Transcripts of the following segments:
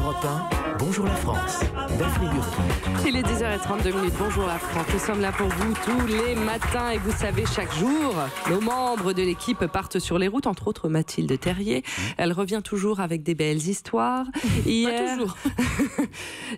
Europe 1, bonjour la France. Daphné Burki. Il est 10h32. Bonjour la France. Nous sommes là pour vous tous les matins et vous savez, chaque jour, nos membres de l'équipe partent sur les routes, entre autres Mathilde Terrier. Elle revient toujours avec des belles histoires. Pas toujours.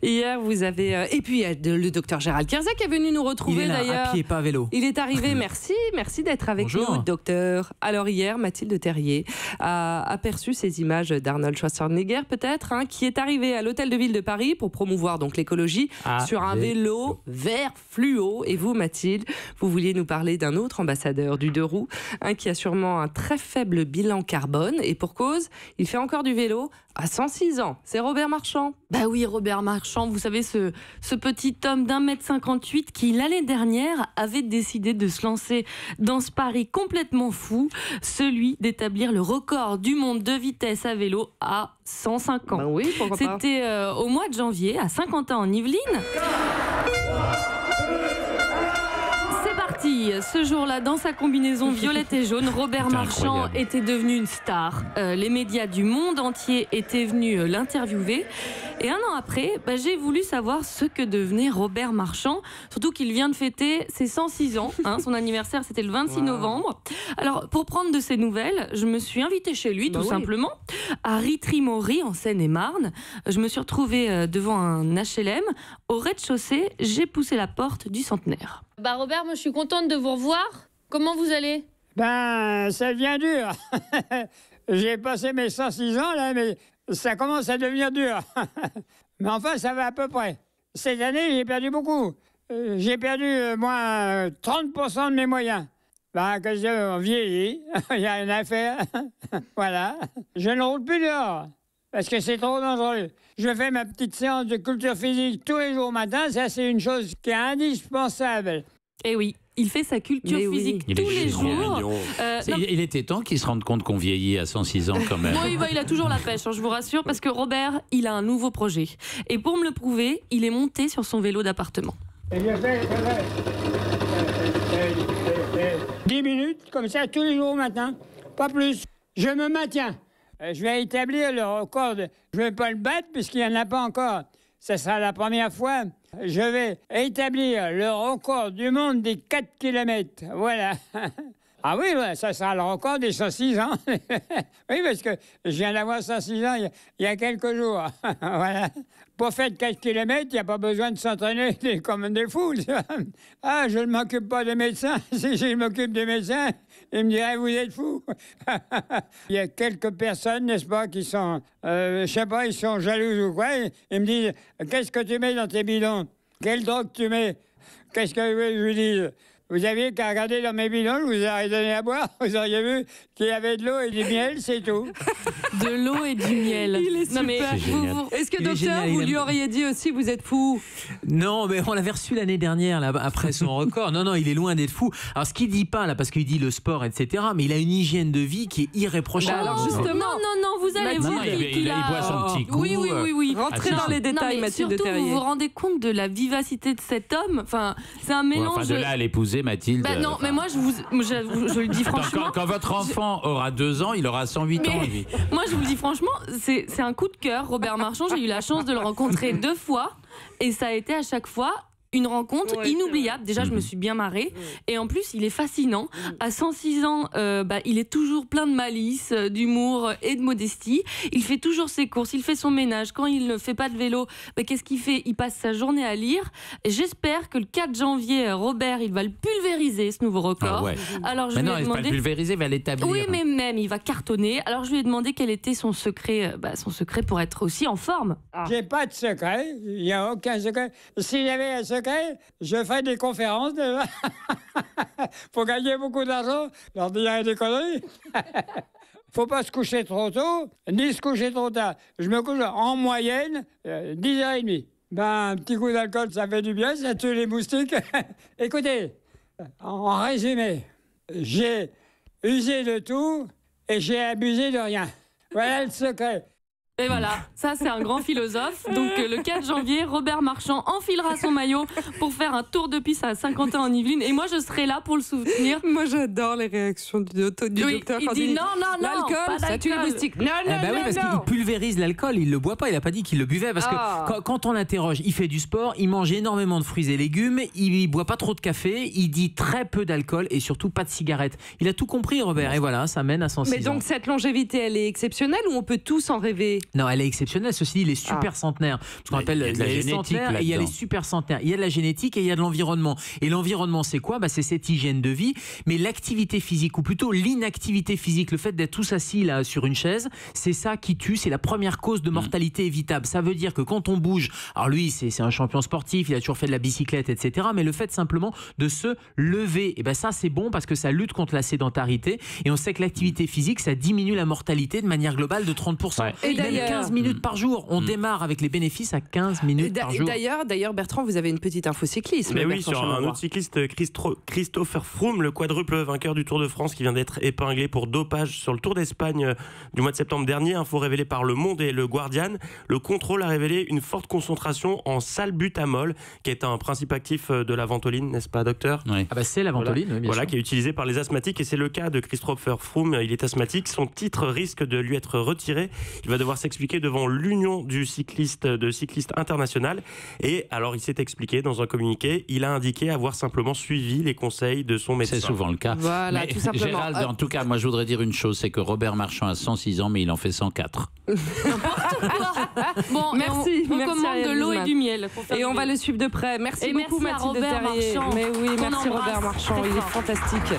Hier, vous avez... Et puis, le docteur Gérald Kierzek est venu nous retrouver d'ailleurs. Il est là, à pied, pas à vélo. Il est arrivé, merci d'être avec nous, docteur. Alors hier, Mathilde Terrier a aperçu ces images d'Arnold Schwarzenegger, peut-être, qui est arrivé à l'hôtel de ville de Paris pour promouvoir donc l'écologie sur un vélo vert fluo. Et vous, Mathilde, vous vouliez nous parler d'un autre ambassadeur du deux roues, qui a sûrement un très faible bilan carbone. Et pour cause, il fait encore du vélo à 106 ans. C'est Robert Marchand. Bah oui, Robert Marchand, vous savez, ce petit homme d'1,58 m qui, l'année dernière, avait décidé de se lancer dans ce pari complètement fou, celui d'établir le record du monde de vitesse à vélo à 105 ans. Ben oui, pourquoi pas. C'était au mois de janvier, à Saint-Quentin en Yvelines. Ce jour-là, dans sa combinaison violette et jaune, Robert Marchand était devenu une star. Les médias du monde entier étaient venus l'interviewer. Et un an après, j'ai voulu savoir ce que devenait Robert Marchand. Surtout qu'il vient de fêter ses 106 ans. Son anniversaire, c'était le 26 novembre. Alors, pour prendre de ses nouvelles, je me suis invitée chez lui, tout simplement, à Ritry-Mory, en Seine-et-Marne. Je me suis retrouvée devant un HLM. Au rez-de-chaussée, j'ai poussé la porte du centenaire. Robert, moi je suis contente de vous revoir. Comment vous allez? Ça devient dur. J'ai passé mes 106 ans là, mais ça commence à devenir dur. Mais enfin, ça va à peu près. Cette année, j'ai perdu beaucoup. J'ai perdu, moi, 30% de mes moyens. Que je vieillis, il n'y a rien à faire. Voilà. Je ne roule plus dehors, parce que c'est trop dangereux. Je fais ma petite séance de culture physique tous les jours matin. Ça, c'est une chose qui est indispensable. Eh oui, il fait sa culture physique tous les jours. Il était temps qu'il se rende compte qu'on vieillit à 106 ans quand même. Oui, il a toujours la pêche, je vous rassure, parce que Robert, il a un nouveau projet. Et pour me le prouver, il est monté sur son vélo d'appartement. 10 minutes, comme ça, tous les jours matin. Pas plus. Je me maintiens. Je vais établir le record. Je ne vais pas le battre puisqu'il n'y en a pas encore. Ce sera la première fois. Je vais établir le record du monde des 4 km. Voilà. Ah oui, ça sera le record des 106 ans. Oui, parce que je viens d'avoir 106 ans il y a quelques jours. Voilà. Pour faire 4 km, il n'y a pas besoin de s'entraîner comme des fous. Je ne m'occupe pas des médecins. Si je m'occupe des médecins, ils me diraient, vous êtes fous. Il y a quelques personnes, n'est-ce pas, qui sont, je sais pas, ils sont jalouses ou quoi. Ils me disent, qu'est-ce que tu mets dans tes bidons? Quelle drogue tu mets? Qu'est-ce que je lui dis? Vous aviez qu'à regarder dans mes bidons, je vous aurais donné à boire. Vous auriez vu qu'il y avait de l'eau et du miel, c'est tout. De l'eau et du miel. Il est super. Est-ce que, docteur, vous lui auriez dit aussi, vous êtes fou? Non, mais on l'avait reçu l'année dernière, là, après son record. Non, il est loin d'être fou. Alors, ce qu'il dit pas, là, parce qu'il dit le sport, etc., mais il a une hygiène de vie qui est irréprochable. Alors, justement, non, vous allez vous dire il boit son petit coup. Oui. Rentrez dans les détails, Mathilde Terrier. Surtout, vous vous rendez compte de la vivacité de cet homme. Enfin, c'est un mélange... de là à l'épouser, Mathilde. Non, mais moi, je le dis franchement... Quand votre enfant aura 2 ans, il aura 108 ans. Lui. Moi, je vous le dis franchement, c'est un coup de cœur. Robert Marchand, j'ai eu la chance de le rencontrer 2 fois. Et ça a été à chaque fois une rencontre inoubliable. Déjà, je me suis bien marrée. Et en plus, il est fascinant. À 106 ans, il est toujours plein de malice, d'humour et de modestie. Il fait toujours ses courses, il fait son ménage. Quand il ne fait pas de vélo, qu'est-ce qu'il fait? Il passe sa journée à lire. Et j'espère que le 4 janvier, Robert, il va le pulvériser, ce nouveau record. Alors, je lui ai demandé... il va le pulvériser, il va l'établir. Oui, mais même, il va cartonner. Alors, je lui ai demandé quel était son secret pour être aussi en forme. J'ai pas de secret. Il n'y a aucun secret. S'il y avait un secret, je ferai des conférences pour gagner beaucoup d'argent. Leur dire des conneries. Faut pas se coucher trop tôt, ni se coucher trop tard. Je me couche en moyenne 10h30. Un petit coup d'alcool, ça fait du bien, ça tue les moustiques. Écoutez, en résumé, j'ai usé de tout et j'ai abusé de rien. Voilà le secret. Et voilà, ça c'est un grand philosophe. Donc le 4 janvier, Robert Marchand enfilera son maillot pour faire un tour de piste à Saint-Quentin en Yvelines. Et moi je serai là pour le soutenir. Moi j'adore les réactions du docteur. Il dit non, l'alcool, ça tue les moustiques. Non, parce qu'il pulvérise l'alcool, il le boit pas, il a pas dit qu'il le buvait. Parce que quand on l'interroge, il fait du sport, il mange énormément de fruits et légumes, il boit pas trop de café, il dit très peu d'alcool et surtout pas de cigarettes. Il a tout compris, Robert. Et voilà, ça mène à 106 ans. Mais donc cette longévité, elle est exceptionnelle ou on peut tous en rêver? Non, elle est exceptionnelle. Ceci dit, les super centenaires, ce qu'on appelle les centenaires, et il y a les super centenaires. Il y a de la génétique et il y a de l'environnement. Et l'environnement, c'est quoi? C'est cette hygiène de vie. Mais l'activité physique, ou plutôt l'inactivité physique, le fait d'être tous assis là sur une chaise, c'est ça qui tue. C'est la première cause de mortalité évitable. Ça veut dire que quand on bouge, alors lui, c'est un champion sportif, il a toujours fait de la bicyclette, etc. Mais le fait simplement de se lever, et ça c'est bon parce que ça lutte contre la sédentarité. Et on sait que l'activité physique, ça diminue la mortalité de manière globale de 30%. Ouais. Et d'ailleurs, 15 minutes par jour. On démarre avec les bénéfices à 15 minutes par jour. D'ailleurs, Bertrand, vous avez une petite info cyclisme. Mais oui, sur un autre cycliste, Christopher Froome, le quadruple vainqueur du Tour de France, qui vient d'être épinglé pour dopage sur le Tour d'Espagne du mois de septembre dernier. Info révélée par Le Monde et Le Guardian. Le contrôle a révélé une forte concentration en salbutamol, qui est un principe actif de la ventoline, n'est-ce pas, docteur? Oui. C'est la ventoline, oui, bien sûr. Qui est utilisée par les asthmatiques, et c'est le cas de Christopher Froome. Il est asthmatique, son titre risque de lui être retiré. Il va devoir s'expliquer devant l'Union de cyclistes internationales. Et alors, il s'est expliqué dans un communiqué. Il a indiqué avoir simplement suivi les conseils de son médecin. C'est souvent le cas. Voilà, tout simplement. Gérald, en tout cas, moi, je voudrais dire une chose, c'est que Robert Marchand a 106 ans, mais il en fait 104. Bon, merci. On commande de l'eau et du miel. Et on va le suivre de près. Merci beaucoup, Mathilde Terrier. Mais oui, merci Robert Marchand, il est fantastique.